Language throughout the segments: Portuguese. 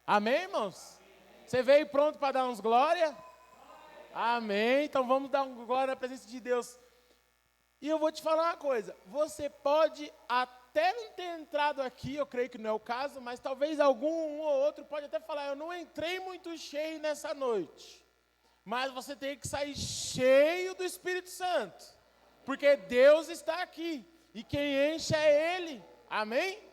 Amém, irmãos? Você veio pronto para dar uns glória? Amém. Então vamos dar um glória na presença de Deus. E eu vou te falar uma coisa. Você pode até não ter entrado aqui, eu creio que não é o caso, mas talvez um ou outro pode até falar, eu não entrei muito cheio nessa noite. Mas você tem que sair cheio do Espírito Santo. Porque Deus está aqui. E quem enche é Ele. Amém?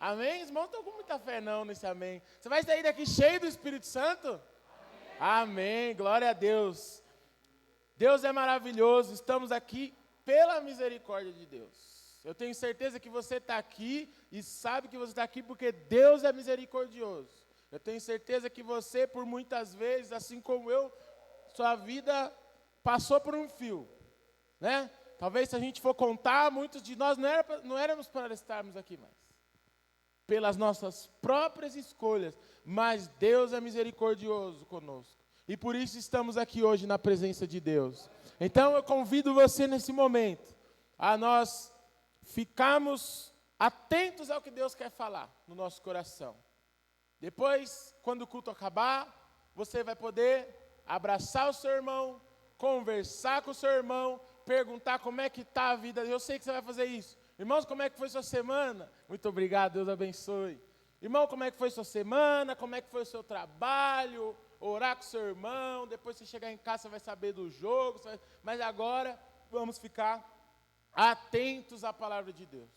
Amém? Os irmãos não estão com muita fé não nesse amém. Você vai sair daqui cheio do Espírito Santo? Amém. Glória a Deus. Deus é maravilhoso. Estamos aqui pela misericórdia de Deus. Eu tenho certeza que você está aqui e sabe que você está aqui porque Deus é misericordioso. Eu tenho certeza que você, por muitas vezes, assim como eu, sua vida passou por um fio, né? Talvez se a gente for contar, muitos de nós não éramos para estarmos aqui mais. Pelas nossas próprias escolhas, mas Deus é misericordioso conosco. E por isso estamos aqui hoje na presença de Deus. Então eu convido você nesse momento a nós ficarmos atentos ao que Deus quer falar no nosso coração. Depois, quando o culto acabar, você vai poder abraçar o seu irmão, conversar com o seu irmão, perguntar como é que está a vida. Eu sei que você vai fazer isso. Irmãos, como é que foi sua semana? Muito obrigado, Deus abençoe. Irmão, como é que foi sua semana? Como é que foi o seu trabalho? Orar com o seu irmão, depois você chegar em casa, você vai saber do jogo. Mas agora, vamos ficar atentos à palavra de Deus.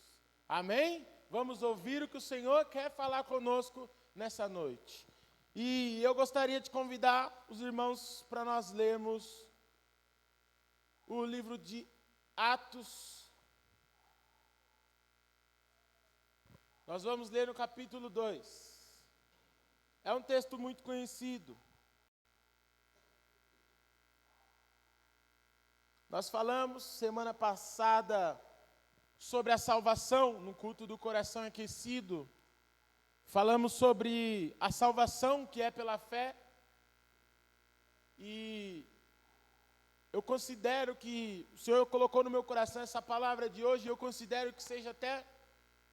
Amém? Vamos ouvir o que o Senhor quer falar conosco nessa noite. E eu gostaria de convidar os irmãos para nós lermos o livro de Atos. Nós vamos ler no capítulo 2. É um texto muito conhecido. Nós falamos semana passada sobre a salvação no culto do coração aquecido. Falamos sobre a salvação que é pela fé. E eu considero que o Senhor colocou no meu coração essa palavra de hoje. Eu considero que seja até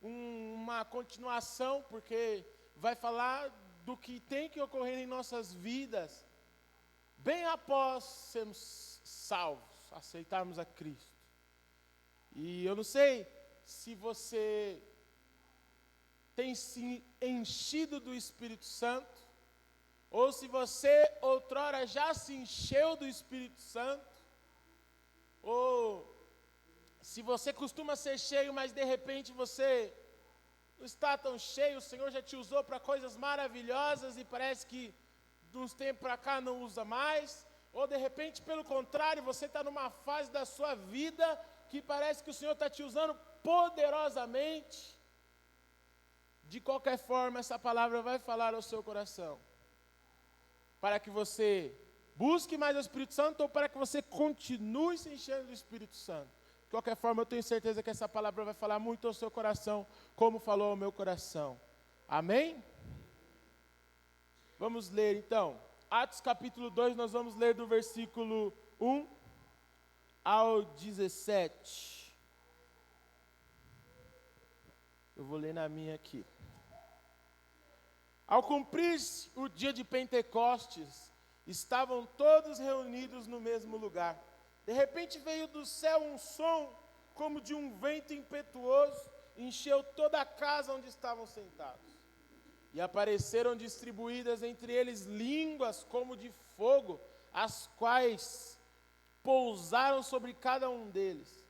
uma continuação, porque vai falar do que tem que ocorrer em nossas vidas, bem após sermos salvos, aceitarmos a Cristo. E eu não sei se você tem se enchido do Espírito Santo, ou se você outrora já se encheu do Espírito Santo, ou se você costuma ser cheio, mas de repente você não está tão cheio, o Senhor já te usou para coisas maravilhosas e parece que de uns tempos para cá não usa mais, ou de repente, pelo contrário, você está numa fase da sua vida que parece que o Senhor está te usando poderosamente. De qualquer forma, essa palavra vai falar ao seu coração, para que você busque mais o Espírito Santo ou para que você continue se enchendo do Espírito Santo. De qualquer forma, eu tenho certeza que essa palavra vai falar muito ao seu coração, como falou ao meu coração. Amém? Vamos ler então. Atos capítulo 2, nós vamos ler do versículo 1 ao 17. Eu vou ler na minha aqui. Ao cumprir-se o dia de Pentecostes, estavam todos reunidos no mesmo lugar. De repente veio do céu um som como de um vento impetuoso, encheu toda a casa onde estavam sentados. E apareceram distribuídas entre eles línguas como de fogo, as quais pousaram sobre cada um deles.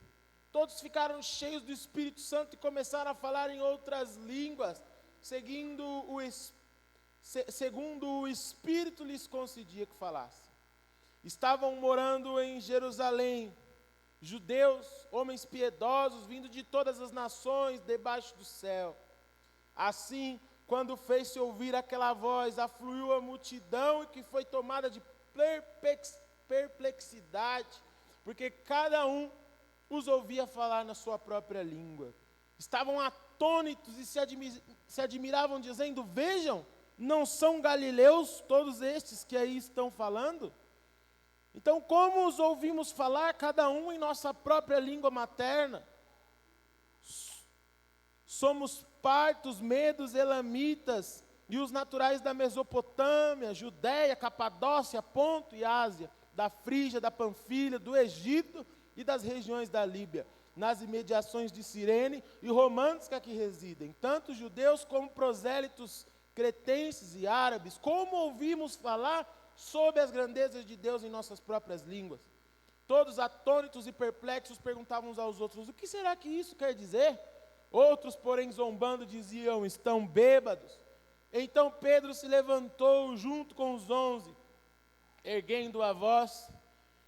Todos ficaram cheios do Espírito Santo e começaram a falar em outras línguas, segundo o Espírito lhes concedia que falassem. Estavam morando em Jerusalém judeus, homens piedosos, vindo de todas as nações debaixo do céu. Assim, quando fez-se ouvir aquela voz, afluiu a multidão e que foi tomada de perplexidade, porque cada um os ouvia falar na sua própria língua. Estavam atônitos e se admiravam, dizendo: vejam, não são galileus todos estes que aí estão falando? Então, como os ouvimos falar, cada um em nossa própria língua materna? Somos partos, medos, elamitas, e os naturais da Mesopotâmia, Judéia, Capadócia, Ponto e Ásia, da Frígia, da Panfilha, do Egito e das regiões da Líbia, nas imediações de Cirene, e romanos que aqui residem, tanto judeus como prosélitos, cretenses e árabes, como ouvimos falar sobre as grandezas de Deus em nossas próprias línguas. Todos atônitos e perplexos perguntavam uns aos outros: o que será que isso quer dizer? Outros, porém, zombando, diziam: estão bêbados. Então Pedro se levantou junto com os 11, erguendo a voz,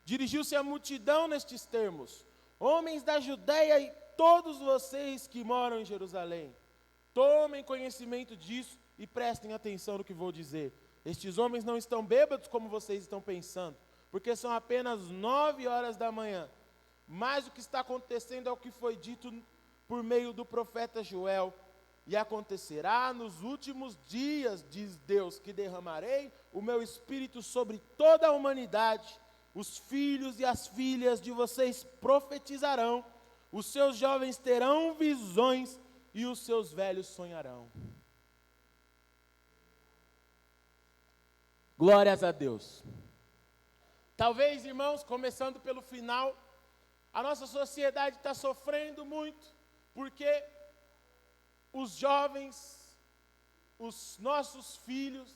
dirigiu-se à multidão nestes termos: homens da Judéia e todos vocês que moram em Jerusalém, tomem conhecimento disso e prestem atenção no que vou dizer. Estes homens não estão bêbados como vocês estão pensando, porque são apenas 9 horas da manhã. Mas o que está acontecendo é o que foi dito por meio do profeta Joel. E acontecerá nos últimos dias, diz Deus, que derramarei o meu espírito sobre toda a humanidade. Os filhos e as filhas de vocês profetizarão, os seus jovens terão visões e os seus velhos sonharão. Glórias a Deus. Talvez, irmãos, começando pelo final, a nossa sociedade está sofrendo muito, porque os jovens, os nossos filhos,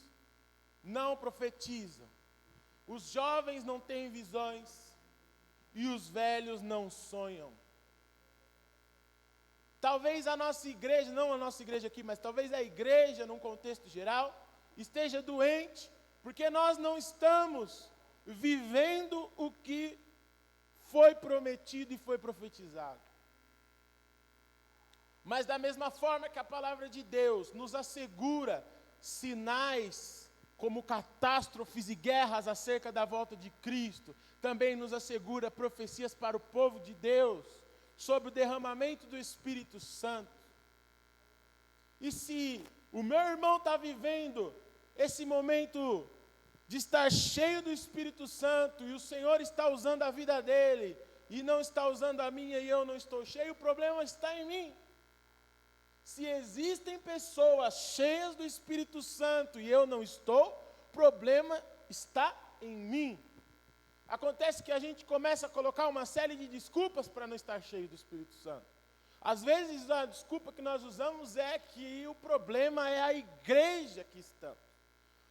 não profetizam. Os jovens não têm visões e os velhos não sonham. Talvez a nossa igreja, não a nossa igreja aqui, mas talvez a igreja, num contexto geral, esteja doente, porque nós não estamos vivendo o que foi prometido e foi profetizado. Mas da mesma forma que a palavra de Deus nos assegura sinais como catástrofes e guerras acerca da volta de Cristo, também nos assegura profecias para o povo de Deus sobre o derramamento do Espírito Santo. E se o meu irmão está vivendo esse momento de estar cheio do Espírito Santo, e o Senhor está usando a vida dele, e não está usando a minha e eu não estou cheio, o problema está em mim. Se existem pessoas cheias do Espírito Santo e eu não estou, o problema está em mim. Acontece que a gente começa a colocar uma série de desculpas para não estar cheio do Espírito Santo. Às vezes a desculpa que nós usamos é que o problema é a igreja que estamos.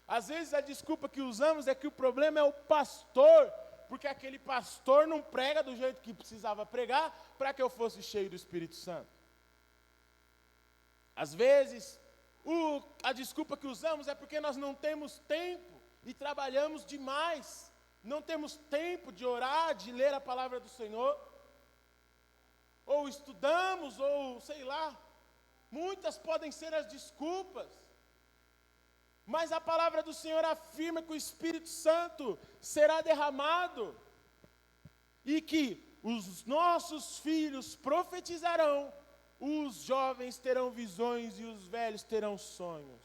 Às vezes a desculpa que usamos é que o problema é o pastor, porque aquele pastor não prega do jeito que precisava pregar para que eu fosse cheio do Espírito Santo. Às vezes, a desculpa que usamos é porque nós não temos tempo e trabalhamos demais. Não temos tempo de orar, de ler a palavra do Senhor. Ou estudamos, ou sei lá. Muitas podem ser as desculpas. Mas a palavra do Senhor afirma que o Espírito Santo será derramado e que os nossos filhos profetizarão, os jovens terão visões e os velhos terão sonhos.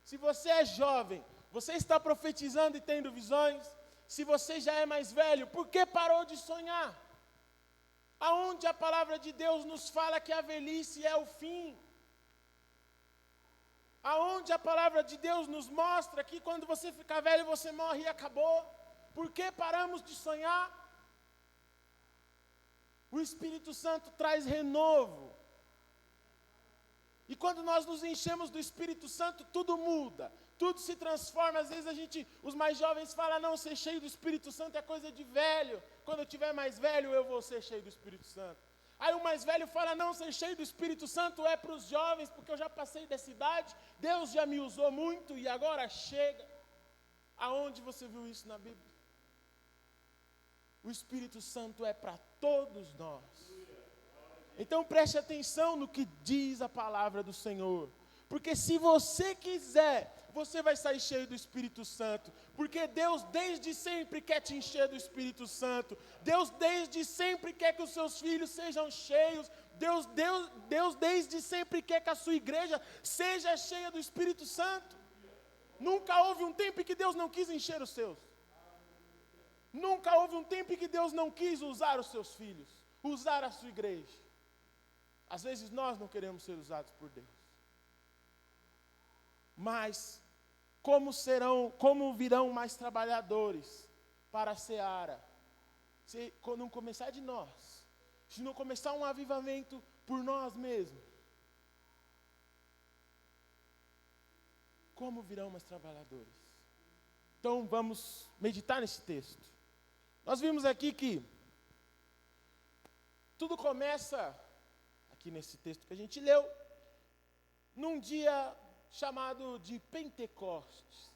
Se você é jovem, você está profetizando e tendo visões? Se você já é mais velho, por que parou de sonhar? Aonde a palavra de Deus nos fala que a velhice é o fim? Aonde a palavra de Deus nos mostra que quando você ficar velho, você morre e acabou? Por que paramos de sonhar? O Espírito Santo traz renovo. E quando nós nos enchemos do Espírito Santo, tudo muda, tudo se transforma. Às vezes os mais jovens falam: não, ser cheio do Espírito Santo é coisa de velho. Quando eu tiver mais velho, eu vou ser cheio do Espírito Santo. Aí o mais velho fala: não, ser cheio do Espírito Santo é para os jovens, porque eu já passei dessa idade, Deus já me usou muito e agora chega. Aonde você viu isso na Bíblia? O Espírito Santo é para todos nós. Então preste atenção no que diz a palavra do Senhor. Porque se você quiser, você vai sair cheio do Espírito Santo. Porque Deus desde sempre quer te encher do Espírito Santo. Deus desde sempre quer que os seus filhos sejam cheios. Deus desde sempre quer que a sua igreja seja cheia do Espírito Santo. Nunca houve um tempo em que Deus não quis encher os seus. Nunca houve um tempo em que Deus não quis usar os seus filhos, usar a sua igreja. Às vezes nós não queremos ser usados por Deus. Mas como virão mais trabalhadores para a seara? Se não começar de nós, se não começar um avivamento por nós mesmos, como virão mais trabalhadores? Então vamos meditar nesse texto. Nós vimos aqui que tudo começa, aqui nesse texto que a gente leu, num dia chamado de Pentecostes.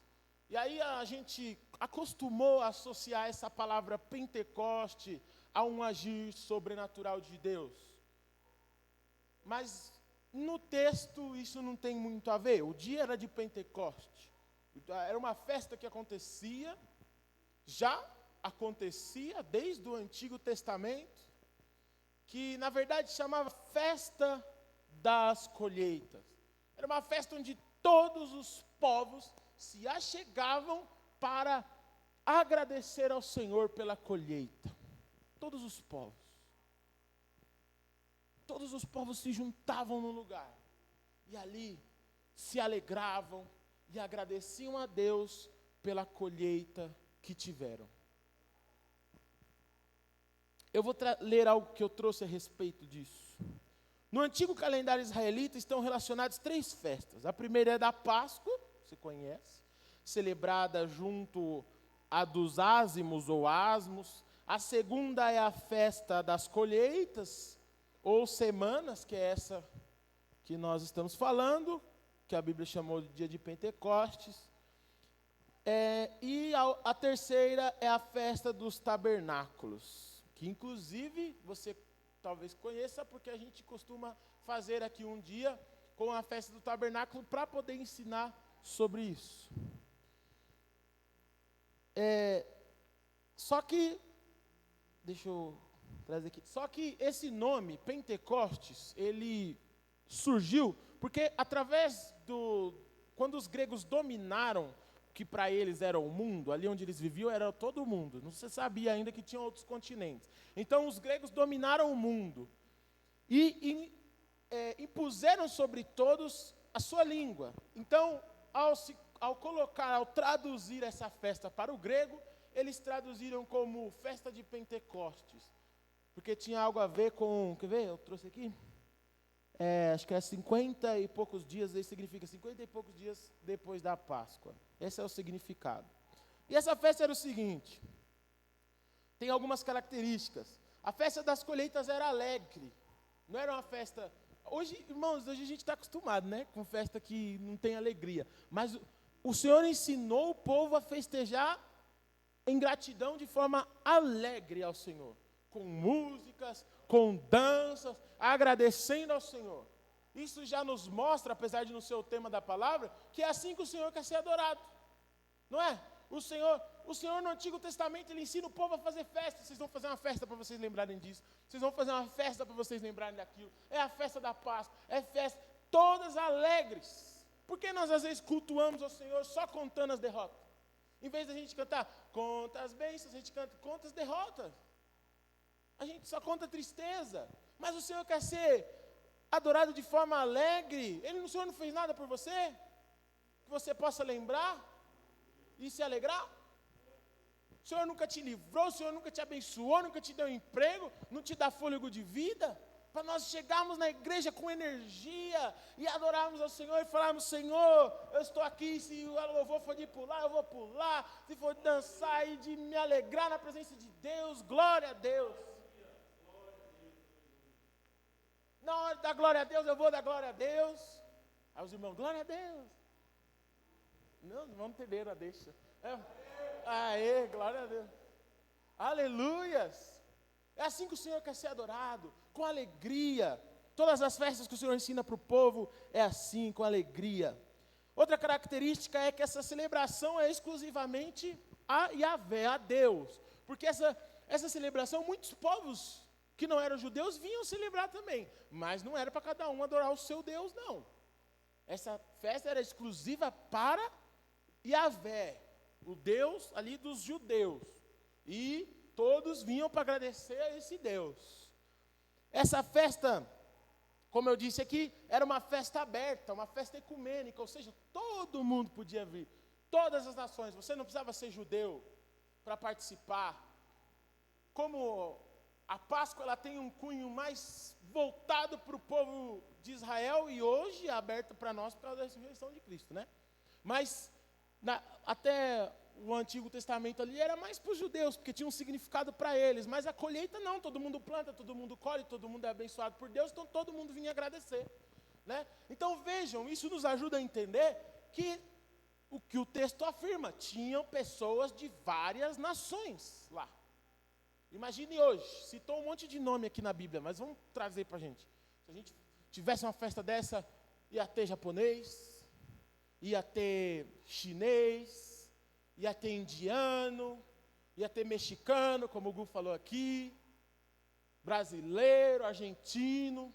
E aí a gente acostumou a associar essa palavra Pentecoste a um agir sobrenatural de Deus. Mas no texto isso não tem muito a ver. O dia era de Pentecoste. Era uma festa que já acontecia desde o Antigo Testamento, que na verdade chamava Festa das Colheitas. Era uma festa onde todos os povos se achegavam para agradecer ao Senhor pela colheita. Todos os povos. Todos os povos se juntavam no lugar. E ali se alegravam e agradeciam a Deus pela colheita que tiveram. Eu vou ler algo que eu trouxe a respeito disso. No antigo calendário israelita estão relacionadas 3 festas. A primeira é da Páscoa, você conhece, celebrada junto a dos ázimos ou asmos. A segunda é a festa das colheitas, ou semanas, que é essa que nós estamos falando, que a Bíblia chamou de dia de Pentecostes. E a terceira é a festa dos tabernáculos, que inclusive você talvez conheça, porque a gente costuma fazer aqui um dia com a festa do tabernáculo para poder ensinar sobre isso. Só que, deixa eu trazer aqui, só que esse nome, Pentecostes, ele surgiu porque quando os gregos dominaram, que para eles era o mundo, ali onde eles viviam era todo o mundo, não se sabia ainda que tinha outros continentes. Então os gregos dominaram o mundo e impuseram sobre todos a sua língua. Então, ao traduzir essa festa para o grego, eles traduziram como festa de Pentecostes, porque tinha algo a ver com, quer ver, eu trouxe aqui, acho que é 50 e poucos dias, aí significa 50 e poucos dias depois da Páscoa. Esse é o significado. E essa festa era o seguinte, tem algumas características. A festa das colheitas era alegre, não era uma festa... Hoje, irmãos, hoje a gente está acostumado, né, com festa que não tem alegria. Mas o Senhor ensinou o povo a festejar em gratidão de forma alegre ao Senhor. Com músicas, com danças, agradecendo ao Senhor. Isso já nos mostra, apesar de não ser o tema da palavra, que é assim que o Senhor quer ser adorado. Não é? O Senhor no Antigo Testamento, Ele ensina o povo a fazer festa. Vocês vão fazer uma festa para vocês lembrarem disso. Vocês vão fazer uma festa para vocês lembrarem daquilo. É a festa da Páscoa, é festa, todas alegres. Por que nós às vezes cultuamos ao Senhor só contando as derrotas? Em vez da gente cantar, conta as bênçãos, a gente canta, conta as derrotas. A gente só conta tristeza. Mas o Senhor quer ser adorado de forma alegre. O Senhor não fez nada por você? Que você possa lembrar e se alegrar? O Senhor nunca te livrou, o Senhor nunca te abençoou, nunca te deu um emprego, não te dá fôlego de vida? Para nós chegarmos na igreja com energia e adorarmos ao Senhor e falarmos, Senhor, eu estou aqui, se o louvor for de pular, eu vou pular, se for de dançar e de me alegrar na presença de Deus, glória a Deus. Na hora da glória a Deus, eu vou dar glória a Deus. Aí os irmãos, glória a Deus. Não vamos entender, deixa. Aê, glória a Deus. Aleluias. É assim que o Senhor quer ser adorado, com alegria. Todas as festas que o Senhor ensina para o povo é assim, com alegria. Outra característica é que essa celebração é exclusivamente a Yahvé, a Deus. Porque essa celebração, muitos povos que não eram judeus vinham celebrar também. Mas não era para cada um adorar o seu Deus, não. Essa festa era exclusiva para Yahvé, o Deus ali dos judeus. E todos vinham para agradecer a esse Deus. Essa festa Como eu disse aqui, era uma festa aberta, uma festa ecumênica, ou seja, todo mundo podia vir, todas as nações. Você não precisava ser judeu para participar. Como a Páscoa ela tem um cunho mais voltado para o povo de Israel e hoje é aberto para nós por causa da ressurreição de Cristo, né? Mas até o Antigo Testamento ali era mais para os judeus, porque tinha um significado para eles. Mas a colheita não, todo mundo planta, todo mundo colhe, todo mundo é abençoado por Deus, então todo mundo vinha agradecer, né? Então vejam, isso nos ajuda a entender que o que o texto afirma, tinham pessoas de várias nações lá. Imagine hoje, citou um monte de nome aqui na Bíblia, mas vamos trazer para a gente. Se a gente tivesse uma festa dessa, ia ter japonês, ia ter chinês, ia ter indiano, ia ter mexicano, como o Gu falou aqui, brasileiro, argentino.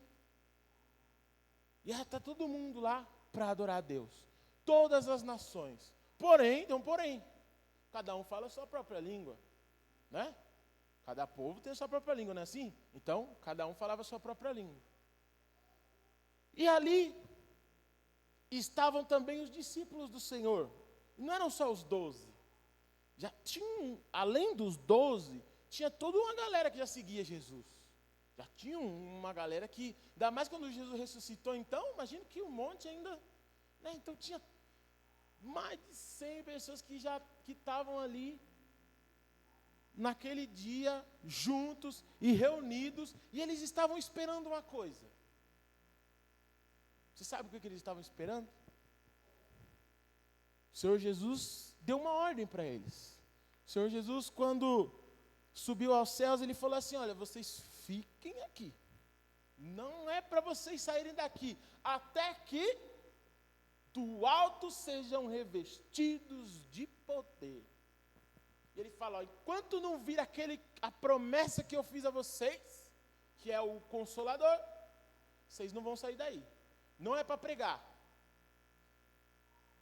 Ia estar todo mundo lá para adorar a Deus. Todas as nações. Porém, cada um fala a sua própria língua, né? Cada povo tem a sua própria língua, não é assim? Então, cada um falava a sua própria língua. E ali estavam também os discípulos do Senhor. Não eram só os 12. Já tinham, além dos 12, tinha toda uma galera que já seguia Jesus. Já tinha uma galera que, ainda mais quando Jesus ressuscitou, então, imagino que um monte ainda, né? Então tinha mais de 100 pessoas que estavam ali naquele dia, juntos e reunidos, e eles estavam esperando uma coisa. Você sabe o que eles estavam esperando? O Senhor Jesus deu uma ordem para eles. O Senhor Jesus, quando subiu aos céus, ele falou assim: olha, vocês fiquem aqui. Não é para vocês saírem daqui, até que do alto sejam revestidos de poder. E ele fala: ó, enquanto não vir a promessa que eu fiz a vocês, que é o Consolador, vocês não vão sair daí. Não é para pregar.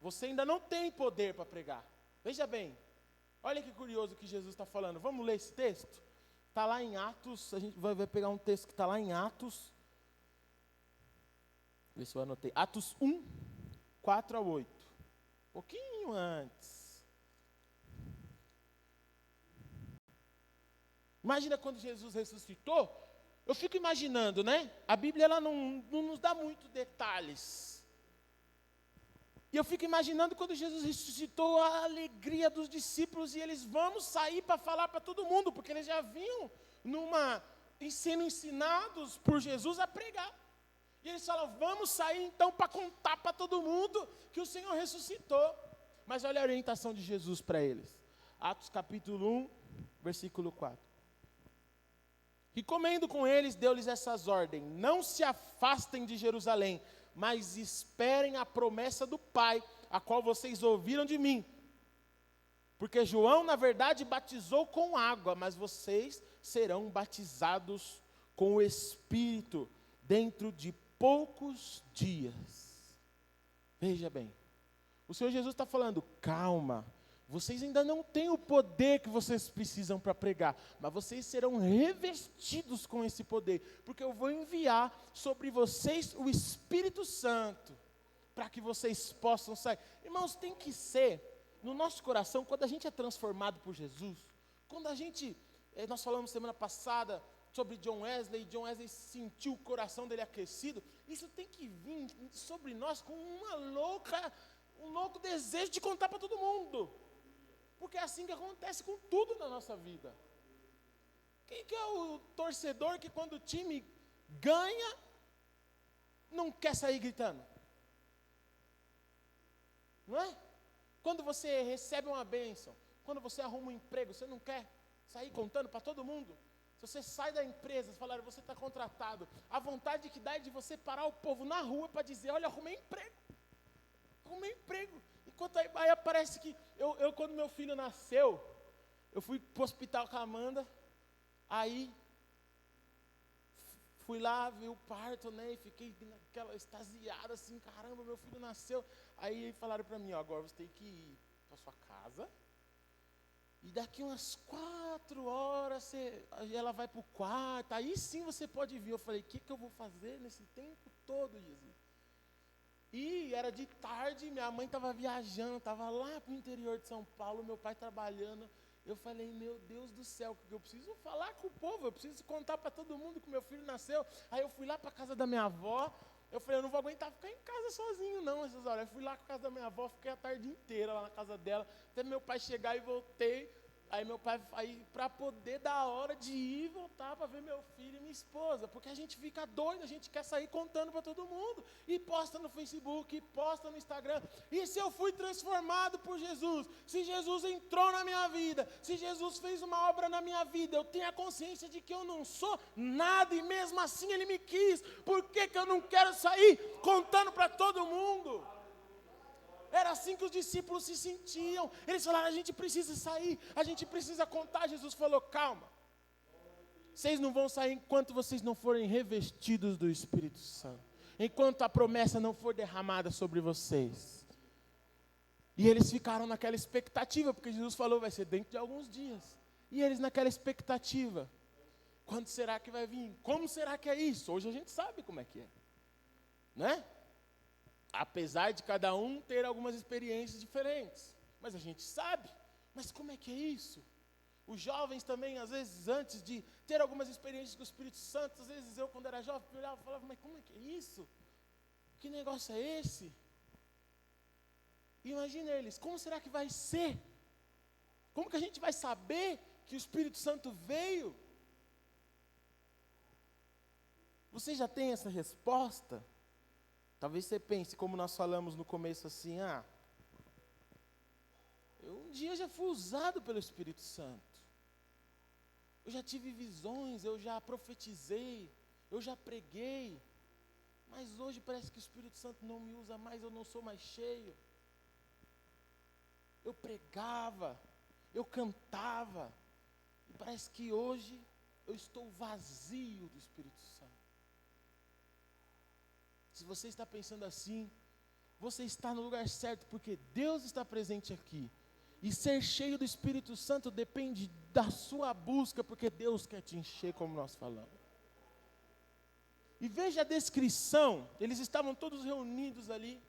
Você ainda não tem poder para pregar. Veja bem, olha que curioso que Jesus está falando. Vamos ler esse texto? Está lá em Atos, a gente vai pegar um texto que está lá em Atos. Vê se eu anotei. Atos 1, 4 a 8. Um pouquinho antes. Imagina quando Jesus ressuscitou, eu fico imaginando, né? A Bíblia ela não nos dá muitos detalhes. E eu fico imaginando quando Jesus ressuscitou a alegria dos discípulos e eles vão sair para falar para todo mundo, porque eles já vinham sendo ensinados por Jesus a pregar. E eles falam: vamos sair então para contar para todo mundo que o Senhor ressuscitou. Mas olha a orientação de Jesus para eles. Atos capítulo 1, versículo 4. E comendo com eles, deu-lhes essas ordens: não se afastem de Jerusalém, mas esperem a promessa do Pai, a qual vocês ouviram de mim. Porque João, na verdade, batizou com água, mas vocês serão batizados com o Espírito dentro de poucos dias. Veja bem, o Senhor Jesus está falando: calma, vocês ainda não têm o poder que vocês precisam para pregar, mas vocês serão revestidos com esse poder, porque eu vou enviar sobre vocês o Espírito Santo, para que vocês possam sair. Irmãos, tem que ser, no nosso coração, quando a gente é transformado por Jesus, quando a gente, nós falamos semana passada sobre John Wesley sentiu o coração dele aquecido, isso tem que vir sobre nós com um louco desejo de contar para todo mundo. Porque é assim que acontece com tudo na nossa vida. Quem que é o torcedor que quando o time ganha, não quer sair gritando? Não é? Quando você recebe uma bênção, quando você arruma um emprego, você não quer sair contando para todo mundo? Se você sai da empresa, falaram: você está contratado, a vontade que dá é de você parar o povo na rua para dizer: olha, arrumei emprego. Arrumei emprego. Enquanto aí aparece que, quando meu filho nasceu, eu fui para o hospital com a Amanda, aí fui lá ver o parto, né, e fiquei naquela extasiada assim: caramba, meu filho nasceu. Aí falaram para mim: ó, agora você tem que ir para sua casa, E daqui umas 4 horas, ela vai para o quarto, aí sim você pode vir. Eu falei, o que eu vou fazer nesse tempo todo, Jesus? E era de tarde, minha mãe estava viajando, estava lá para o interior de São Paulo, meu pai trabalhando. Eu falei, meu Deus do céu, eu preciso falar com o povo, eu preciso contar para todo mundo que meu filho nasceu. Aí eu fui lá para a casa da minha avó, eu falei, eu não vou aguentar ficar em casa sozinho não, essas horas. Eu fui lá para a casa da minha avó, fiquei a tarde inteira lá na casa dela, até meu pai chegar e voltei. Aí meu pai, para poder dar a hora de ir e voltar para ver meu filho e minha esposa, porque a gente fica doido, a gente quer sair contando para todo mundo, e posta no Facebook, e posta no Instagram. E se eu fui transformado por Jesus, se Jesus entrou na minha vida, se Jesus fez uma obra na minha vida, eu tenho a consciência de que eu não sou nada, e mesmo assim Ele me quis, por que eu não quero sair contando para todo mundo? Era assim que os discípulos se sentiam. Eles falaram, a gente precisa sair, a gente precisa contar. Jesus falou, calma. Vocês não vão sair enquanto vocês não forem revestidos do Espírito Santo. Enquanto a promessa não for derramada sobre vocês. E eles ficaram naquela expectativa, porque Jesus falou, vai ser dentro de alguns dias. E eles naquela expectativa. Quando será que vai vir? Como será que é isso? Hoje a gente sabe como é que é. Né? Apesar de cada um ter algumas experiências diferentes. Mas a gente sabe. Mas como é que é isso? Os jovens também, às vezes, antes de ter algumas experiências com o Espírito Santo, às vezes eu, quando era jovem, olhava e falava, mas como é que é isso? Que negócio é esse? Imagina eles, como será que vai ser? Como que a gente vai saber que o Espírito Santo veio? Você já tem essa resposta? Talvez você pense, como nós falamos no começo assim, um dia já fui usado pelo Espírito Santo. Eu já tive visões, eu já profetizei, eu já preguei. Mas hoje parece que o Espírito Santo não me usa mais, eu não sou mais cheio. Eu pregava, eu cantava. E parece que hoje eu estou vazio do Espírito Santo. Se você está pensando assim, você está no lugar certo, porque Deus está presente aqui. E ser cheio do Espírito Santo depende da sua busca, porque Deus quer te encher, como nós falamos. E veja a descrição, eles estavam todos reunidos ali,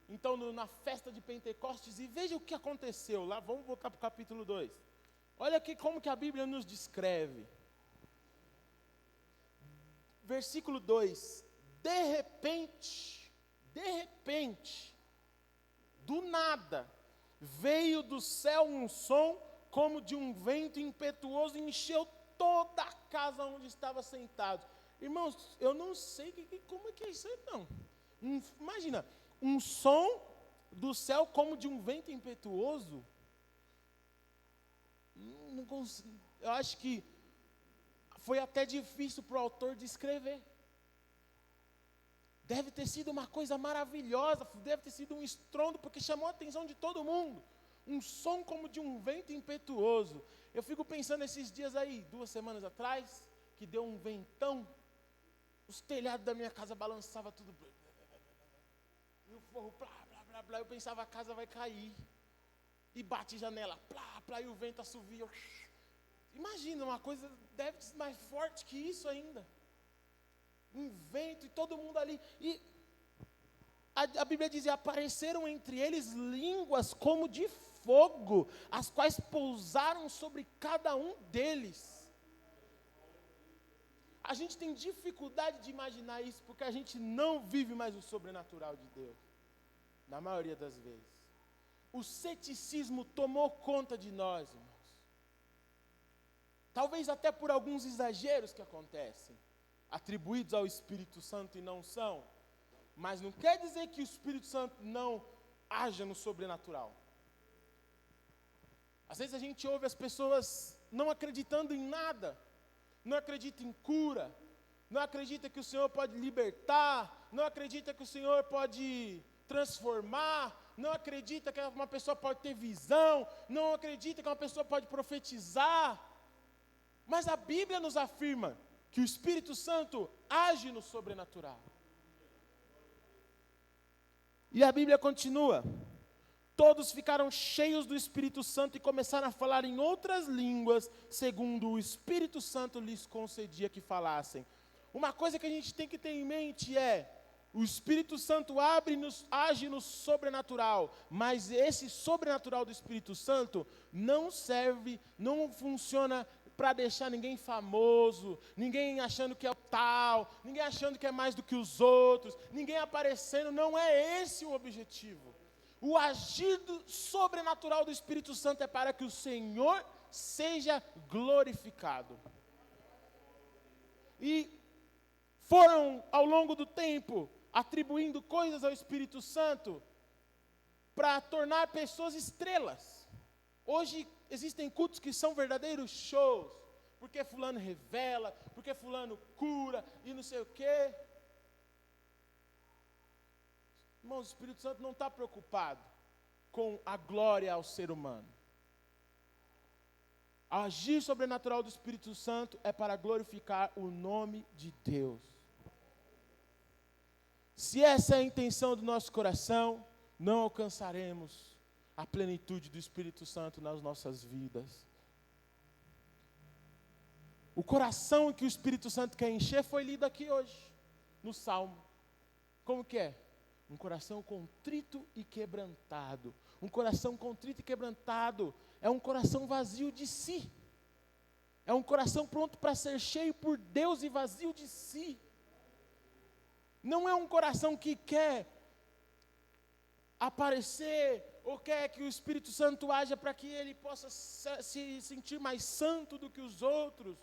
então na festa de Pentecostes, e veja o que aconteceu lá, vamos voltar para o capítulo 2. Olha aqui como que a Bíblia nos descreve. Versículo 2. De repente, do nada, veio do céu um som como de um vento impetuoso e encheu toda a casa onde estava sentado. Irmãos, eu não sei como é que é isso aí não. Imagina, um som do céu como de um vento impetuoso. Não consigo, eu acho que foi até difícil para o autor descrever. Deve ter sido uma coisa maravilhosa, deve ter sido um estrondo, porque chamou a atenção de todo mundo. Um som como de um vento impetuoso. Eu fico pensando esses dias aí, 2 semanas atrás, que deu um ventão, os telhados da minha casa balançavam tudo. E o forro, blá, blá, blá, blá, eu pensava, a casa vai cair. E bate janela, plá, plá, e o vento assovia. Imagina, uma coisa deve ser mais forte que isso ainda. Um vento e todo mundo ali. E a Bíblia diz, apareceram entre eles línguas como de fogo, as quais pousaram sobre cada um deles. A gente tem dificuldade de imaginar isso, porque a gente não vive mais o sobrenatural de Deus, na maioria das vezes. O ceticismo tomou conta de nós, irmãos. Talvez até por alguns exageros que acontecem, atribuídos ao Espírito Santo e não são, mas não quer dizer que o Espírito Santo não haja no sobrenatural. Às vezes a gente ouve as pessoas não acreditando em nada, não acredita em cura, não acredita que o Senhor pode libertar, não acredita que o Senhor pode transformar, não acredita que uma pessoa pode ter visão, não acredita que uma pessoa pode profetizar. Mas a Bíblia nos afirma que o Espírito Santo age no sobrenatural. E a Bíblia continua. Todos ficaram cheios do Espírito Santo e começaram a falar em outras línguas, segundo o Espírito Santo lhes concedia que falassem. Uma coisa que a gente tem que ter em mente é, o Espírito Santo age no sobrenatural, mas esse sobrenatural do Espírito Santo não serve, não funciona para deixar ninguém famoso, ninguém achando que é o tal, ninguém achando que é mais do que os outros, ninguém aparecendo, não é esse o objetivo. O agir sobrenatural do Espírito Santo é para que o Senhor seja glorificado. E foram, ao longo do tempo, atribuindo coisas ao Espírito Santo para tornar pessoas estrelas. Hoje existem cultos que são verdadeiros shows, porque fulano revela, porque fulano cura e não sei o quê. Irmãos, o Espírito Santo não está preocupado com a glória ao ser humano. O agir sobrenatural do Espírito Santo é para glorificar o nome de Deus. Se essa é a intenção do nosso coração, não alcançaremos a plenitude do Espírito Santo nas nossas vidas. O coração que o Espírito Santo quer encher foi lido aqui hoje, no Salmo. Como que é? Um coração contrito e quebrantado. Um coração contrito e quebrantado é um coração vazio de si. É um coração pronto para ser cheio por Deus e vazio de si. Não é um coração que quer aparecer ou quer que o Espírito Santo haja para que ele possa se sentir mais santo do que os outros.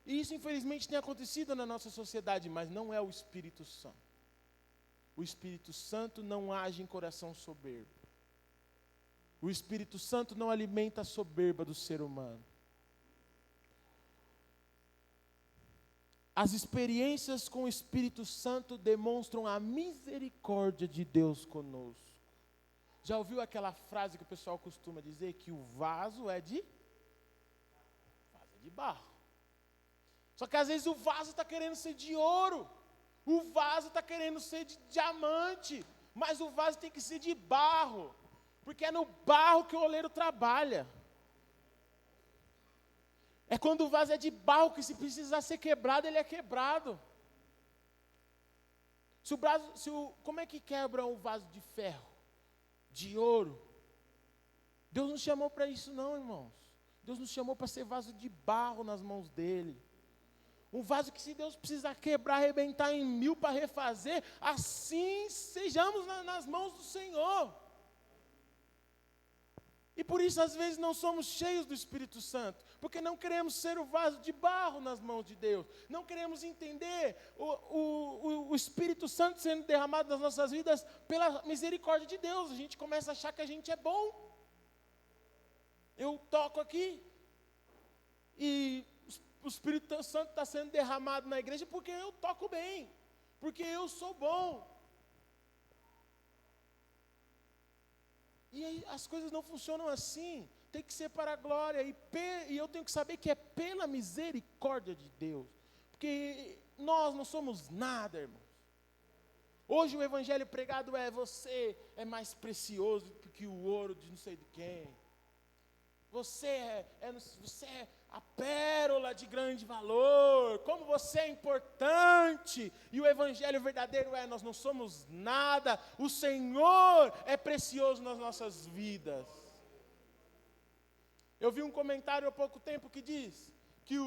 E isso infelizmente tem acontecido na nossa sociedade, mas não é o Espírito Santo. O Espírito Santo não age em coração soberbo. O Espírito Santo não alimenta a soberba do ser humano. As experiências com o Espírito Santo demonstram a misericórdia de Deus conosco. Já ouviu aquela frase que o pessoal costuma dizer, que o vaso é de barro. Só que às vezes o vaso está querendo ser de ouro. O vaso está querendo ser de diamante, mas o vaso tem que ser de barro, porque é no barro que o oleiro trabalha. É quando o vaso é de barro que, se precisar ser quebrado, ele é quebrado. Como é que quebra um vaso de ferro, de ouro? Deus não chamou para isso não, irmãos. Deus nos chamou para ser vaso de barro nas mãos dele. Um vaso que, se Deus precisar quebrar, arrebentar em 1000 para refazer, assim sejamos nas mãos do Senhor. E por isso, às vezes, não somos cheios do Espírito Santo, porque não queremos ser o vaso de barro nas mãos de Deus. Não queremos entender o Espírito Santo sendo derramado nas nossas vidas pela misericórdia de Deus. A gente começa a achar que a gente é bom. Eu toco aqui e o Espírito Santo está sendo derramado na igreja porque eu toco bem, porque eu sou bom. E aí as coisas não funcionam assim, tem que ser para a glória, e eu tenho que saber que é pela misericórdia de Deus, porque nós não somos nada, irmãos. Hoje o evangelho pregado é: você é mais precioso do que o ouro de não sei de quem. Você é a pérola de grande valor, como você é importante. E o evangelho verdadeiro é: nós não somos nada, o Senhor é precioso nas nossas vidas. Eu vi um comentário há pouco tempo que diz que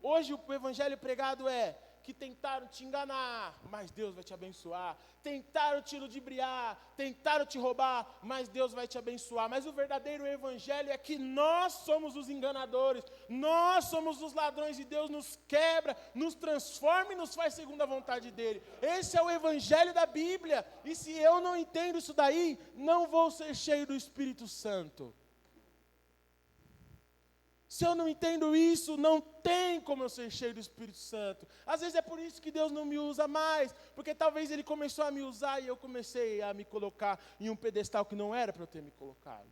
hoje o evangelho pregado é que tentaram te enganar, mas Deus vai te abençoar. Tentaram te ludibriar, tentaram te roubar, mas Deus vai te abençoar. Mas o verdadeiro evangelho é que nós somos os enganadores, nós somos os ladrões, e Deus nos quebra, nos transforma e nos faz segundo a vontade dEle. Esse é o evangelho da Bíblia, e se eu não entendo isso daí, não vou ser cheio do Espírito Santo. Se eu não entendo isso, não tem como eu ser cheio do Espírito Santo. Às vezes é por isso que Deus não me usa mais, porque talvez Ele começou a me usar e eu comecei a me colocar em um pedestal que não era para eu ter me colocado.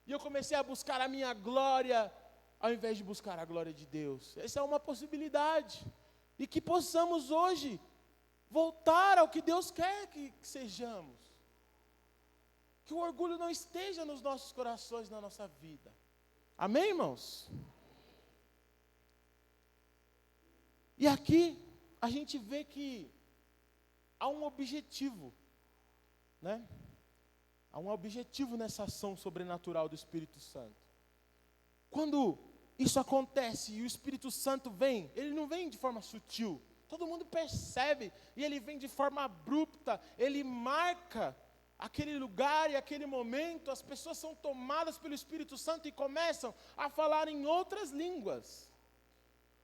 E eu comecei a buscar a minha glória, ao invés de buscar a glória de Deus. Essa é uma possibilidade. E que possamos hoje voltar ao que Deus quer que sejamos. que o orgulho não esteja nos nossos corações, na nossa vida. Amém, irmãos? E aqui a gente vê que há um objetivo, né? Há um objetivo nessa ação sobrenatural do Espírito Santo. Quando isso acontece e o Espírito Santo vem, ele não vem de forma sutil. Todo mundo percebe, e ele vem de forma abrupta, ele marca aquele lugar e aquele momento, as pessoas são tomadas pelo Espírito Santo e começam a falar em outras línguas.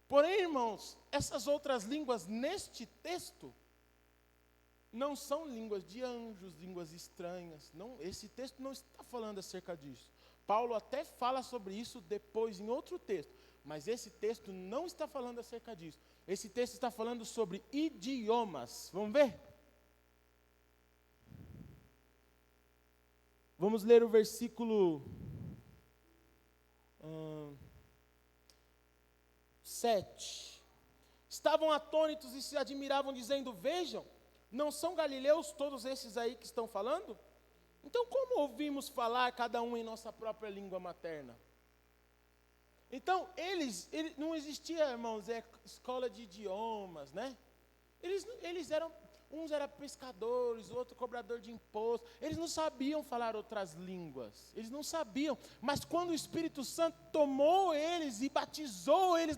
Porém, irmãos, essas outras línguas neste texto não são línguas de anjos, línguas estranhas. Não, esse texto não está falando acerca disso. Paulo até fala sobre isso depois em outro texto, mas esse texto não está falando acerca disso. Esse texto está falando sobre idiomas. Vamos ver? Vamos ler o versículo 7. Estavam atônitos e se admiravam, dizendo: vejam, não são galileus todos esses aí que estão falando? Então como ouvimos falar cada um em nossa própria língua materna? Então, não existia, irmãos, escola de idiomas, né? Eles eram, uns eram pescadores, o outro cobrador de imposto. Eles não sabiam falar outras línguas, eles não sabiam. Mas quando o Espírito Santo tomou eles e batizou eles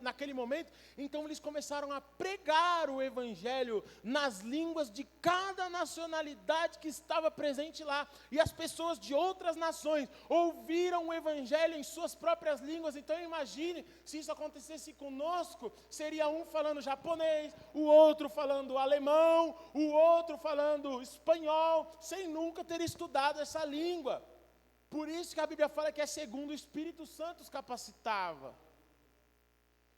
naquele momento, então eles começaram a pregar o Evangelho nas línguas de cada nacionalidade que estava presente lá. E as pessoas de outras nações ouviram o Evangelho em suas próprias línguas. Então imagine, se isso acontecesse conosco, seria um falando japonês, o outro falando alemão, o outro falando espanhol, sem nunca ter estudado essa língua. Por isso que a Bíblia fala que é segundo o Espírito Santo os capacitava.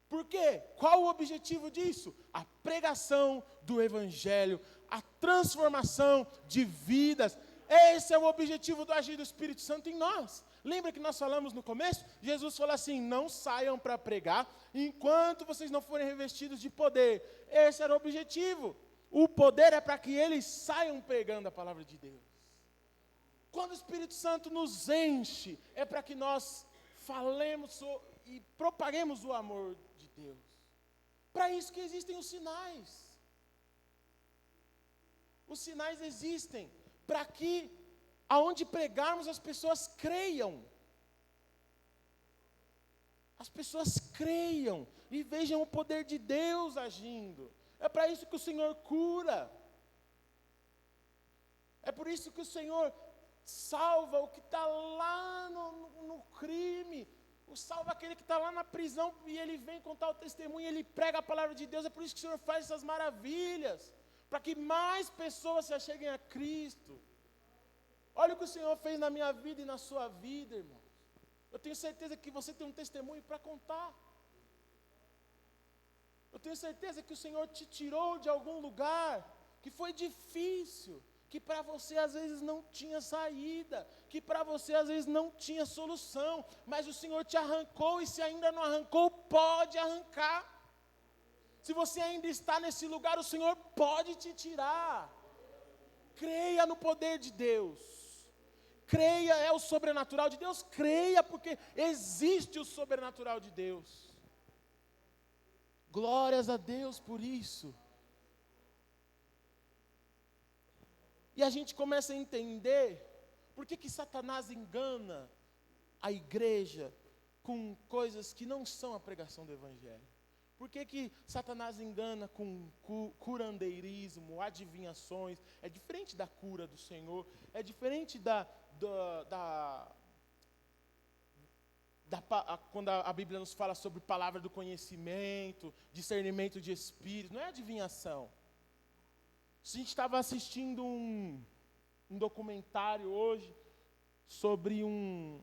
Por quê? Qual o objetivo disso? A pregação do Evangelho, a transformação de vidas. Esse é o objetivo do agir do Espírito Santo em nós. Lembra que nós falamos no começo? Jesus falou assim: não saiam para pregar enquanto vocês não forem revestidos de poder. Esse era o objetivo. O poder é para que eles saiam pregando a palavra de Deus. Quando o Espírito Santo nos enche, é para que nós falemos e propaguemos o amor de Deus. Para isso que existem os sinais. Os sinais existem para que, aonde pregarmos, as pessoas creiam. As pessoas creiam e vejam o poder de Deus agindo. É para isso que o Senhor cura. É por isso que o Senhor salva o que está lá no crime. Salva aquele que está lá na prisão e ele vem contar o testemunho, ele prega a palavra de Deus. É por isso que o Senhor faz essas maravilhas, para que mais pessoas se acheguem a Cristo. Olha o que o Senhor fez na minha vida e na sua vida, irmão. Eu tenho certeza que você tem um testemunho para contar. Eu tenho certeza que o Senhor te tirou de algum lugar que foi difícil, que para você às vezes não tinha saída, que para você às vezes não tinha solução, mas o Senhor te arrancou, e se ainda não arrancou, pode arrancar. Se você ainda está nesse lugar, o Senhor pode te tirar. Creia no poder de Deus. Creia, é o sobrenatural de Deus. Creia, porque existe o sobrenatural de Deus. Glórias a Deus por isso. E a gente começa a entender por que Satanás engana a igreja com coisas que não são a pregação do Evangelho. Por que Satanás engana com curandeirismo, adivinhações? É diferente da cura do Senhor, é diferente quando a Bíblia nos fala sobre palavra do conhecimento, discernimento de espírito, não é adivinhação. A gente estava assistindo um documentário hoje sobre um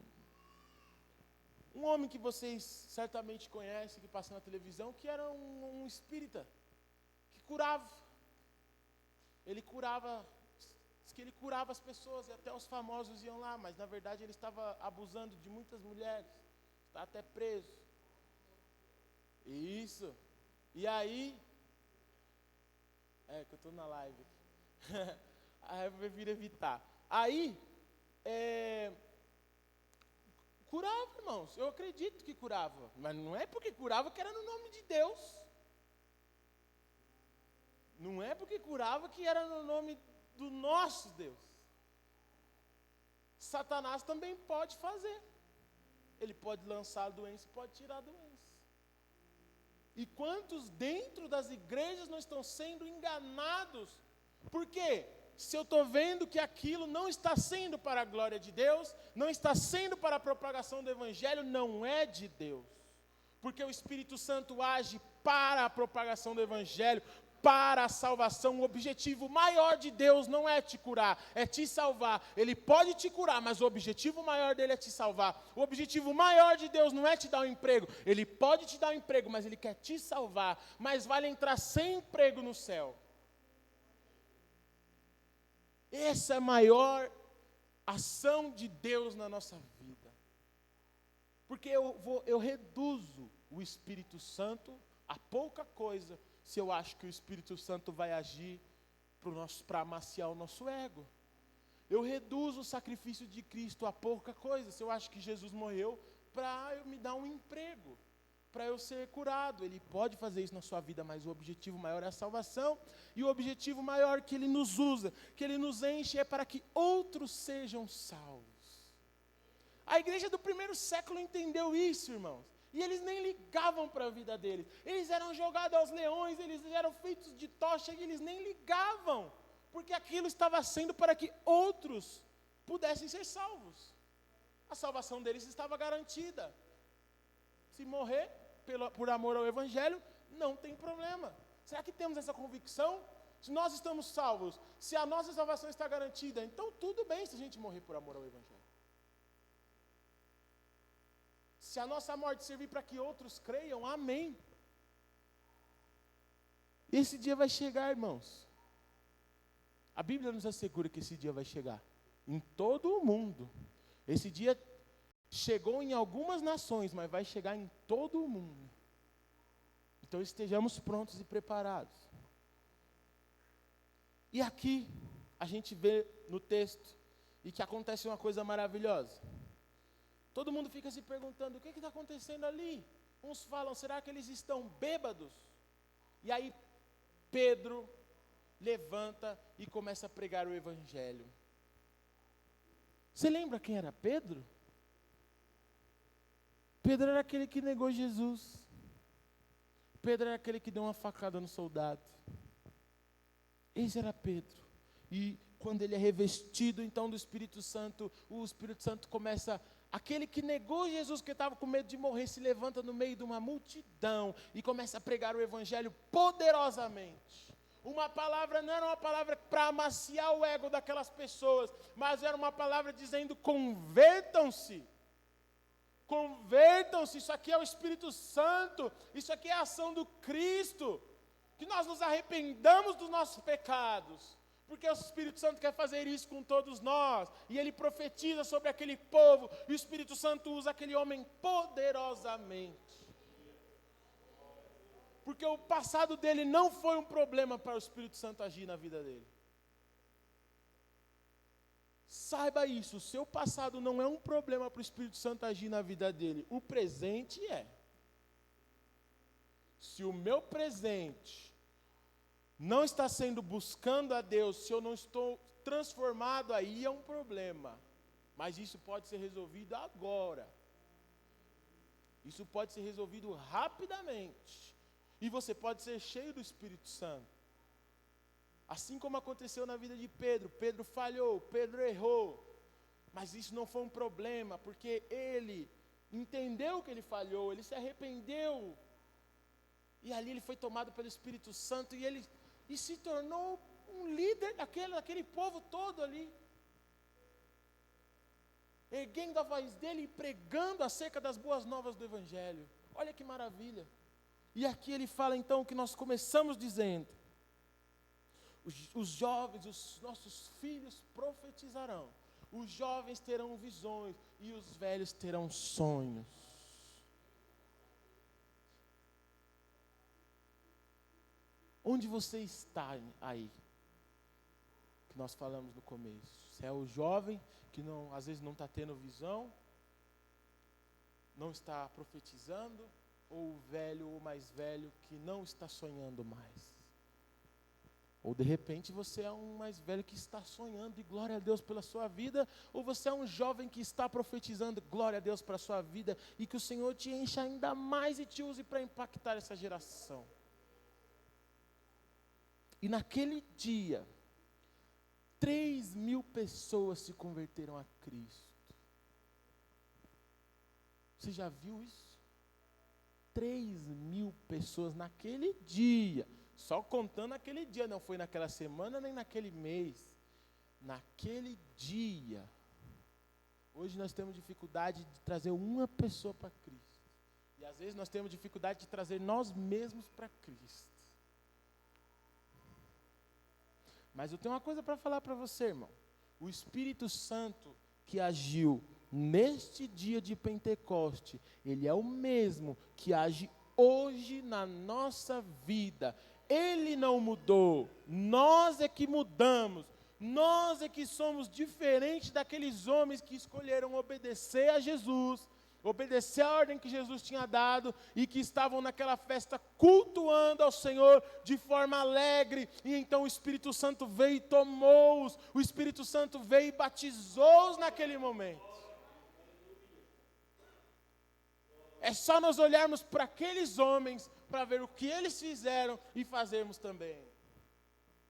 homem que vocês certamente conhecem, que passa na televisão, que era um espírita, que curava. Ele curava, diz que ele curava as pessoas, e até os famosos iam lá, mas na verdade ele estava abusando de muitas mulheres, está até preso. Isso. E aí, que eu estou na live aqui. Aí eu prefiro evitar. Aí, curava, irmãos. Eu acredito que curava. Mas não é porque curava que era no nome de Deus. Não é porque curava que era no nome do nosso Deus. Satanás também pode fazer. Ele pode lançar a doença, pode tirar a doença. E quantos dentro das igrejas não estão sendo enganados? Por quê? Se eu estou vendo que aquilo não está sendo para a glória de Deus, não está sendo para a propagação do Evangelho, não é de Deus. Porque o Espírito Santo age para a propagação do Evangelho, para a salvação. O objetivo maior de Deus não é te curar, é te salvar. Ele pode te curar, mas o objetivo maior dele é te salvar. O objetivo maior de Deus não é te dar um emprego. Ele pode te dar um emprego, mas ele quer te salvar. Mas vale entrar sem emprego no céu. Essa é a maior ação de Deus na nossa vida. Porque eu reduzo o Espírito Santo a pouca coisa, se eu acho que o Espírito Santo vai agir para amaciar o nosso ego. Eu reduzo o sacrifício de Cristo a pouca coisa, se eu acho que Jesus morreu para me dar um emprego, para eu ser curado. Ele pode fazer isso na sua vida, mas o objetivo maior é a salvação, e o objetivo maior que Ele nos usa, que Ele nos enche, é para que outros sejam salvos. A igreja do primeiro século entendeu isso, irmãos, e eles nem ligavam para a vida deles. Eles eram jogados aos leões, eles eram feitos de tocha, e eles nem ligavam, porque aquilo estava sendo para que outros pudessem ser salvos. A salvação deles estava garantida. Se morrer por amor ao Evangelho, não tem problema. Será que temos essa convicção? Se nós estamos salvos, se a nossa salvação está garantida, então tudo bem se a gente morrer por amor ao Evangelho. Se a nossa morte servir para que outros creiam, amém. Esse dia vai chegar, irmãos. A Bíblia nos assegura que esse dia vai chegar em todo o mundo. Esse dia chegou em algumas nações, mas vai chegar em todo o mundo. Então estejamos prontos e preparados. E aqui a gente vê no texto e que acontece uma coisa maravilhosa. Todo mundo fica se perguntando, o que está acontecendo ali? Uns falam, será que eles estão bêbados? E aí Pedro levanta e começa a pregar o Evangelho. Você lembra quem era Pedro? Pedro era aquele que negou Jesus. Pedro era aquele que deu uma facada no soldado. Esse era Pedro. E quando ele é revestido então do Espírito Santo, o Espírito Santo começa... Aquele que negou Jesus, que estava com medo de morrer, se levanta no meio de uma multidão e começa a pregar o Evangelho poderosamente. Uma palavra não era uma palavra para amaciar o ego daquelas pessoas, mas era uma palavra dizendo, convertam-se. Convertam-se, isso aqui é o Espírito Santo, isso aqui é a ação do Cristo, que nós nos arrependamos dos nossos pecados, porque o Espírito Santo quer fazer isso com todos nós, e ele profetiza sobre aquele povo, e o Espírito Santo usa aquele homem poderosamente, porque o passado dele não foi um problema para o Espírito Santo agir na vida dele. Saiba isso, o seu passado não é um problema para o Espírito Santo agir na vida dele, o presente é. Se o meu presente não está sendo buscando a Deus, se eu não estou transformado, aí é um problema. Mas isso pode ser resolvido agora. Isso pode ser resolvido rapidamente. E você pode ser cheio do Espírito Santo. Assim como aconteceu na vida de Pedro. Pedro falhou, Pedro errou. Mas isso não foi um problema, porque ele entendeu que ele falhou, ele se arrependeu. E ali ele foi tomado pelo Espírito Santo e se tornou um líder daquele povo todo ali. Erguendo a voz dele e pregando acerca das boas novas do Evangelho. Olha que maravilha. E aqui ele fala então o que nós começamos dizendo. Os jovens, os nossos filhos profetizarão. Os jovens terão visões e os velhos terão sonhos. Onde você está aí? Que nós falamos no começo. Você é o jovem que não, às vezes não está tendo visão, não está profetizando, ou o velho ou mais velho que não está sonhando mais. Ou de repente você é um mais velho que está sonhando, e glória a Deus pela sua vida, ou você é um jovem que está profetizando, glória a Deus pela sua vida, e que o Senhor te encha ainda mais e te use para impactar essa geração. E naquele dia, 3.000 pessoas se converteram a Cristo. Você já viu isso? 3.000 pessoas naquele dia. Só contando aquele dia, não foi naquela semana nem naquele mês. Naquele dia. Hoje nós temos dificuldade de trazer uma pessoa para Cristo. E às vezes nós temos dificuldade de trazer nós mesmos para Cristo. Mas eu tenho uma coisa para falar para você, irmão. O Espírito Santo que agiu neste dia de Pentecoste, ele é o mesmo que age hoje na nossa vida. Ele não mudou, nós é que mudamos. Nós é que somos diferentes daqueles homens que escolheram obedecer a Jesus, obedecer a ordem que Jesus tinha dado e que estavam naquela festa cultuando ao Senhor de forma alegre. E então o Espírito Santo veio e tomou-os, o Espírito Santo veio e batizou-os naquele momento. É só nós olharmos para aqueles homens, para ver o que eles fizeram e fazermos também.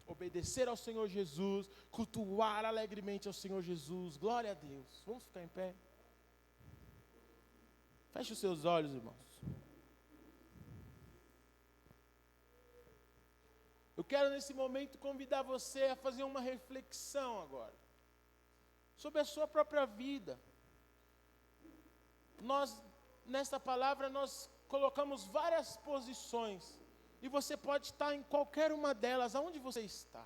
Obedecer ao Senhor Jesus, cultuar alegremente ao Senhor Jesus, glória a Deus. Vamos ficar em pé? Feche os seus olhos, irmãos. Eu quero nesse momento convidar você a fazer uma reflexão agora, sobre a sua própria vida. Nesta palavra, nós colocamos várias posições, e você pode estar em qualquer uma delas, aonde você está.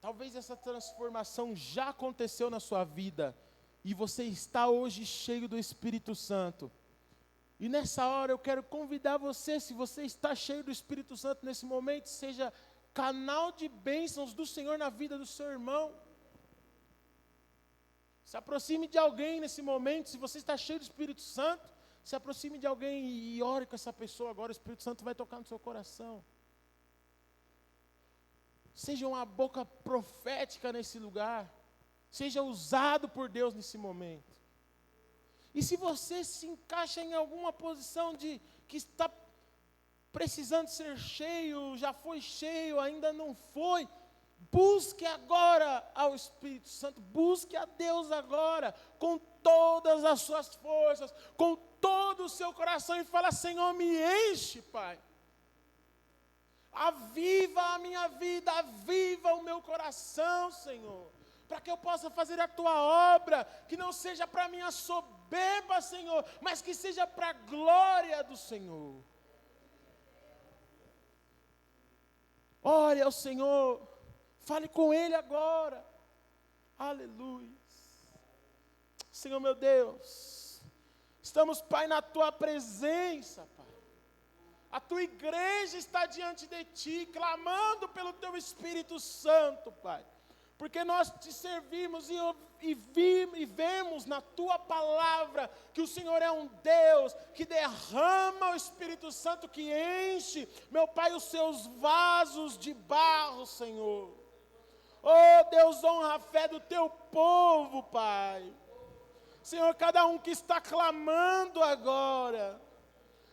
Talvez essa transformação já aconteceu na sua vida, e você está hoje cheio do Espírito Santo. E nessa hora eu quero convidar você, se você está cheio do Espírito Santo nesse momento, seja canal de bênçãos do Senhor na vida do seu irmão. Se aproxime de alguém nesse momento, se você está cheio do Espírito Santo, se aproxime de alguém e ore com essa pessoa agora, o Espírito Santo vai tocar no seu coração. Seja uma boca profética nesse lugar, seja usado por Deus nesse momento. E se você se encaixa em alguma posição de que está precisando ser cheio, já foi cheio, ainda não foi, busque agora ao Espírito Santo, busque a Deus agora, com todas as suas forças, com todo o seu coração, e fala: Senhor, me enche, Pai. Aviva a minha vida, aviva o meu coração, Senhor, para que eu possa fazer a Tua obra, que não seja para minha soberba, Senhor, mas que seja para a glória do Senhor. Ore ao Senhor, fale com Ele agora. Aleluia. Senhor meu Deus, estamos, Pai, na Tua presença, Pai. A Tua igreja está diante de Ti, clamando pelo Teu Espírito Santo, Pai. Porque nós Te servimos e vemos na Tua palavra que o Senhor é um Deus que derrama o Espírito Santo, que enche, meu Pai, os Seus vasos de barro, Senhor. Oh Deus, honra a fé do Teu povo, Pai. Senhor, cada um que está clamando agora,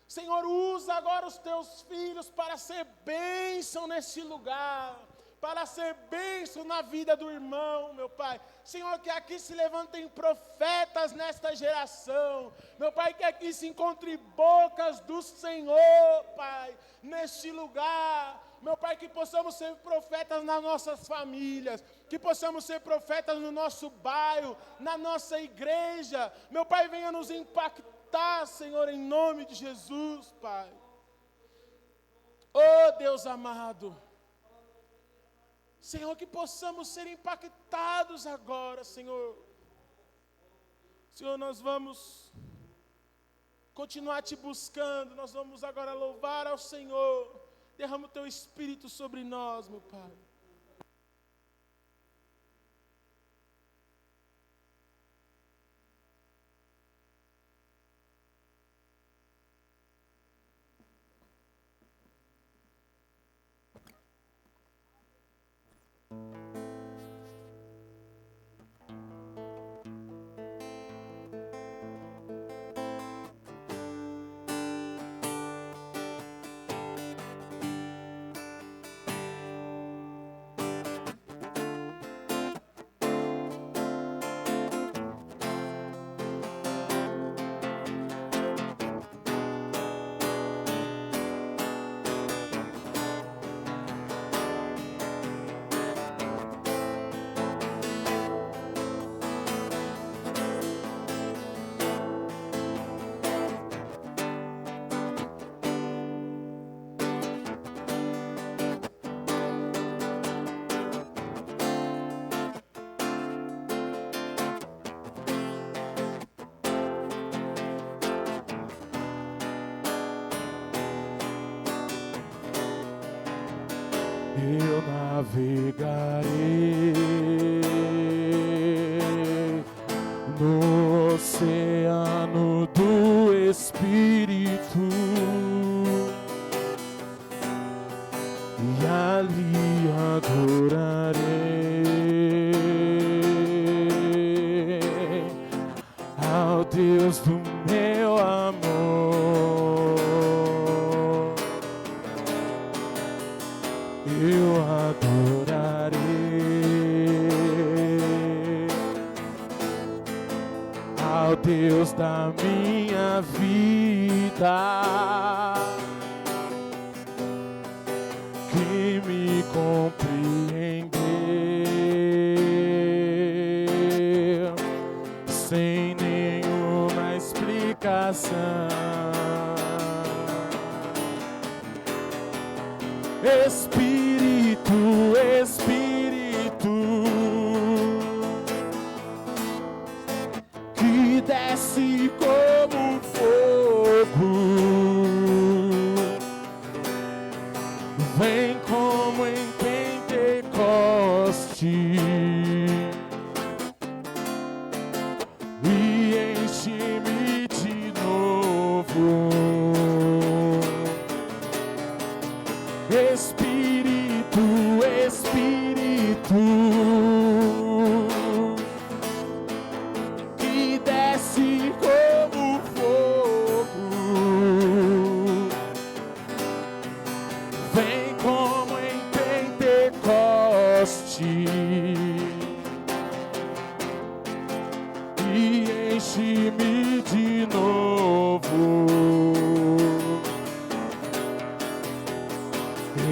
Senhor, usa agora os Teus filhos para ser bênção nesse lugar, para ser bênção na vida do irmão, meu Pai. Senhor, que aqui se levantem profetas nesta geração, meu Pai, que aqui se encontrem bocas do Senhor, Pai, neste lugar. Meu Pai, que possamos ser profetas nas nossas famílias, que possamos ser profetas no nosso bairro, na nossa igreja. Meu Pai, venha nos impactar, Senhor, em nome de Jesus, Pai. Oh Deus amado, Senhor, que possamos ser impactados agora, Senhor. Senhor, nós vamos continuar Te buscando, nós vamos agora louvar ao Senhor. Derrama o Teu Espírito sobre nós, meu Pai. eu navegarei no oceano do Espírito e ali adorarei ao Deus do meu amor. Eu adorarei ao Deus da minha vida, que me compreendeu sem nenhuma explicação. Espírito, Espírito, que desce como fogo, vem como em Pentecoste e enche-me de novo. Espírito, Espírito, que desce como fogo, vem como em Pentecoste e enche-me de novo.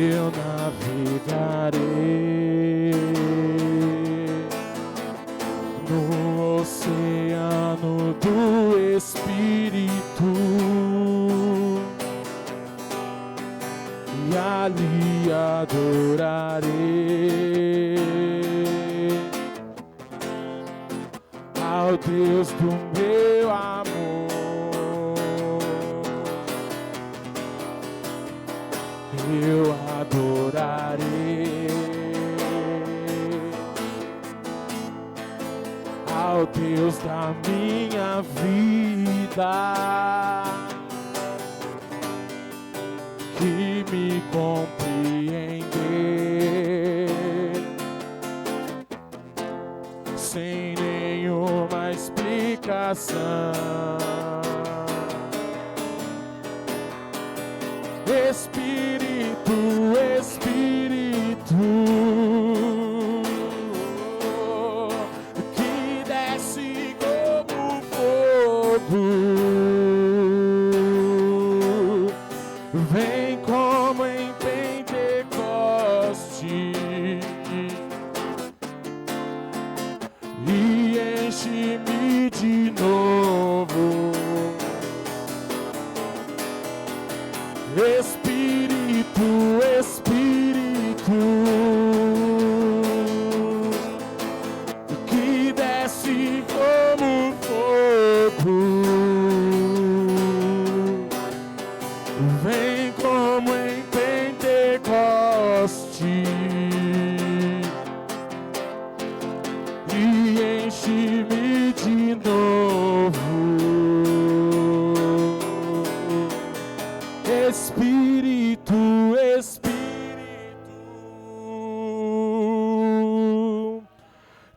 Eu navegarei no oceano do Espírito e ali adorarei ao Deus do meu amor. Eu adorarei ao Deus da minha vida, que me compreendeu sem nenhuma explicação. Espírito, Espírito, que desce como fogo, vem como em Pentecoste e enche-me de novo. Espírito, Espírito, que desce como fogo, vem como em Pentecoste e enche-me de novo. Espírito, Espírito,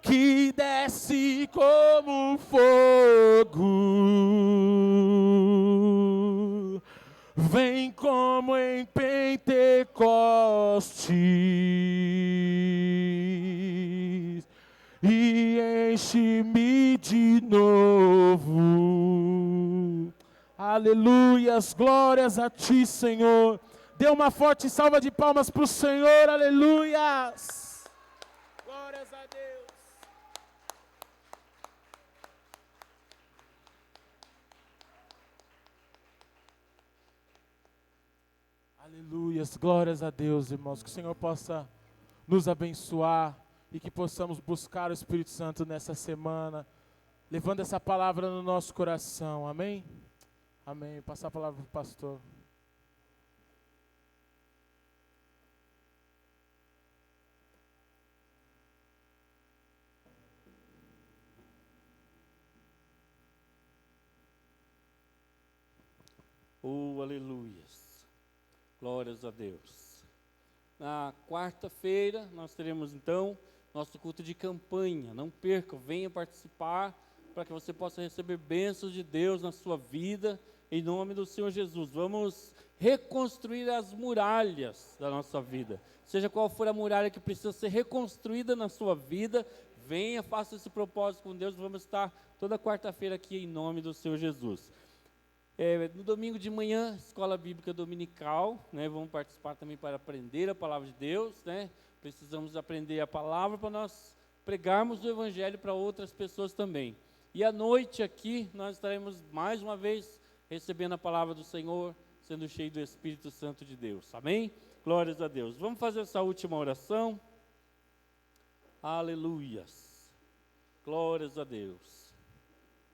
que desce como fogo, vem como em Pentecoste e enche-me de novo. Aleluias, glórias a Ti, Senhor. Dê uma forte salva de palmas para o Senhor, aleluias. Glórias a Deus. Aleluias, glórias a Deus, irmãos. Que o Senhor possa nos abençoar e que possamos buscar o Espírito Santo nessa semana, levando essa palavra no nosso coração, amém? Amém. Passar a palavra para o pastor. Oh, aleluias. Glórias a Deus. Na quarta-feira nós teremos então nosso culto de campanha. Não perca, venha participar para que você possa receber bênçãos de Deus na sua vida, em nome do Senhor Jesus. Vamos reconstruir as muralhas da nossa vida. Seja qual for a muralha que precisa ser reconstruída na sua vida, venha, faça esse propósito com Deus. Vamos estar toda quarta-feira aqui em nome do Senhor Jesus. No domingo de manhã, escola bíblica dominical, né, vamos participar também para aprender a palavra de Deus, né? Precisamos aprender a palavra para nós pregarmos o evangelho para outras pessoas também. E à noite aqui, nós estaremos mais uma vez recebendo a palavra do Senhor, sendo cheio do Espírito Santo de Deus, amém? Glórias a Deus. Vamos fazer essa última oração. Aleluias. Glórias a Deus.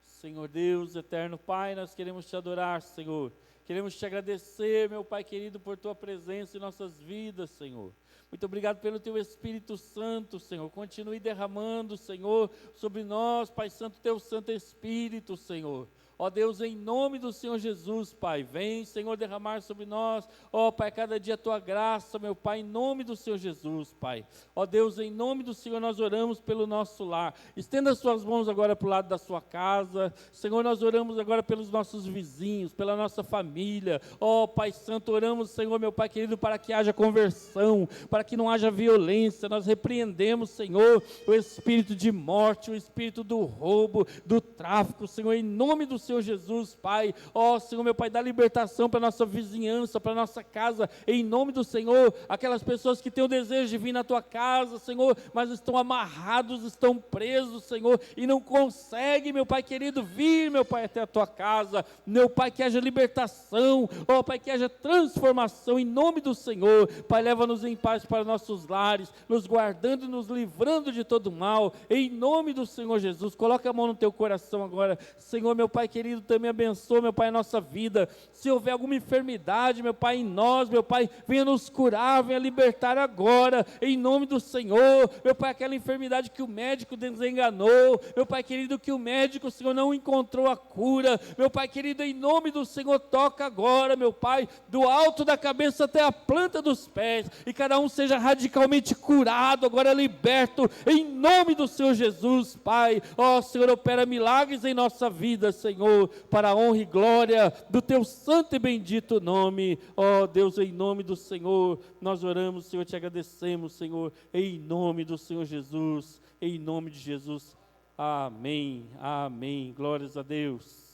Senhor Deus, eterno Pai, nós queremos te adorar, Senhor. Queremos te agradecer, meu Pai querido, por tua presença em nossas vidas, Senhor. Muito obrigado pelo teu Espírito Santo, Senhor. Continue derramando, Senhor, sobre nós, Pai Santo, teu Santo Espírito, Senhor. Ó Deus, em nome do Senhor Jesus, Pai, vem, Senhor, derramar sobre nós, ó Pai, cada dia a tua graça, meu Pai, em nome do Senhor Jesus, Pai. Ó Deus, em nome do Senhor, nós oramos pelo nosso lar. Estenda as suas mãos agora para o lado da sua casa. Senhor, nós oramos agora pelos nossos vizinhos, pela nossa família. Ó Pai Santo, oramos, Senhor, meu Pai querido, para que haja conversão, para que não haja violência. Nós repreendemos, Senhor, o espírito de morte, o espírito do roubo, do tráfico, Senhor, em nome do Senhor Jesus, Pai. Ó Senhor, meu Pai, dá libertação para a nossa vizinhança, para a nossa casa, em nome do Senhor. Aquelas pessoas que têm o desejo de vir na tua casa, Senhor, mas estão amarrados, estão presos, Senhor, e não conseguem, meu Pai querido, vir, meu Pai, até a tua casa. Meu Pai, que haja libertação, ó Pai, que haja transformação, em nome do Senhor. Pai, leva-nos em paz para nossos lares, nos guardando e nos livrando de todo mal, em nome do Senhor Jesus. Coloca a mão no teu coração agora, Senhor, meu Pai querido, também abençoa, meu Pai, a nossa vida. Se houver alguma enfermidade, meu Pai, em nós, meu Pai, venha nos curar, venha libertar agora, em nome do Senhor. Meu Pai, aquela enfermidade que o médico desenganou, meu Pai querido, que o médico, Senhor, não encontrou a cura, meu Pai querido, em nome do Senhor, toca agora, meu Pai, do alto da cabeça até a planta dos pés, e cada um seja radicalmente curado, agora liberto, em nome do Senhor Jesus, Pai. Ó Senhor, opera milagres em nossa vida, Senhor, para a honra e glória do teu santo e bendito nome. Ó Deus, em nome do Senhor, nós oramos, Senhor, te agradecemos, Senhor, em nome do Senhor Jesus, em nome de Jesus. Amém, amém, glórias a Deus.